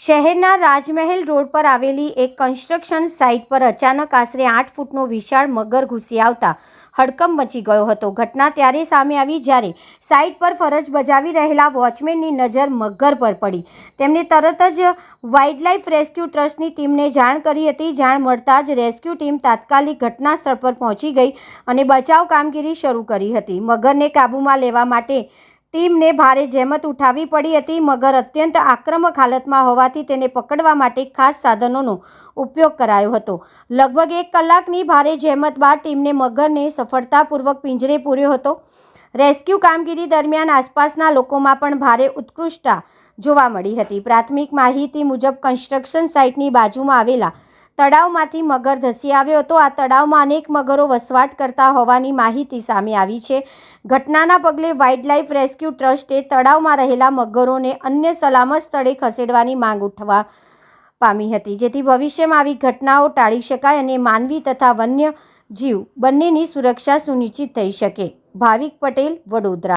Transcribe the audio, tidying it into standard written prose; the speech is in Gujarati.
શહેરના રાજમહેલ રોડ પર આવેલી એક કન્સ્ટ્રક્શન સાઇટ પર અચાનક આશરે 8 ફૂટનો વિશાળ મગર ઘૂસી આવતા હડકંપ મચી ગયો હતો. ઘટના ત્યારે સામે આવી જ્યારે સાઇટ પર ફરજ બજાવી રહેલા વોચમેનની નજર મગર પર પડી. તેમણે તરત જ વાઇલ્ડલાઇફ રેસ્ક્યુ ટ્રસ્ટની ટીમને જાણ કરી હતી. જાણ મળતા જ રેસ્ક્યુ ટીમ તાત્કાલિક ઘટના સ્થળ પર પહોંચી ગઈ અને બચાવ કામગીરી શરૂ કરી હતી. મગરને કાબૂમાં લેવા માટે ટીમને ભારે જહેમત ઉઠાવવી પડી હતી. મગર અત્યંત આક્રમક હાલતમાં હોવાથી તેને પકડવા માટે ખાસ સાધનોનો ઉપયોગ કરાયો હતો. લગભગ 1 કલાકની ભારે જહેમત બાદ ટીમને મગરને સફળતાપૂર્વક પિંજરે પૂર્યો હતો. રેસ્ક્યુ કામગીરી દરમિયાન આસપાસના લોકોમાં પણ ભારે ઉત્કૃષ્ટતા જોવા મળી હતી. પ્રાથમિક માહિતી મુજબ કન્સ્ટ્રક્શન સાઇટની બાજુમાં આવેલા તળાવમાંથી મગર ધસી આવ્યો હતો. આ તળાવમાં અનેક મગરો વસવાટ કરતા હોવાની માહિતી સામે આવી છે. ઘટનાના પગલે વાઇલ્ડલાઇફ રેસ્ક્યુ ટ્રસ્ટે તળાવમાં રહેલા મગરોને અન્ય સલામત સ્થળે ખસેડવાની માંગ ઉઠવા પામી હતી, જેથી ભવિષ્યમાં આવી ઘટનાઓ ટાળી શકાય અને માનવી તથા વન્ય જીવ બંનેની સુરક્ષા સુનિશ્ચિત થઈ શકે. ભાવિક પટેલ, વડોદરા.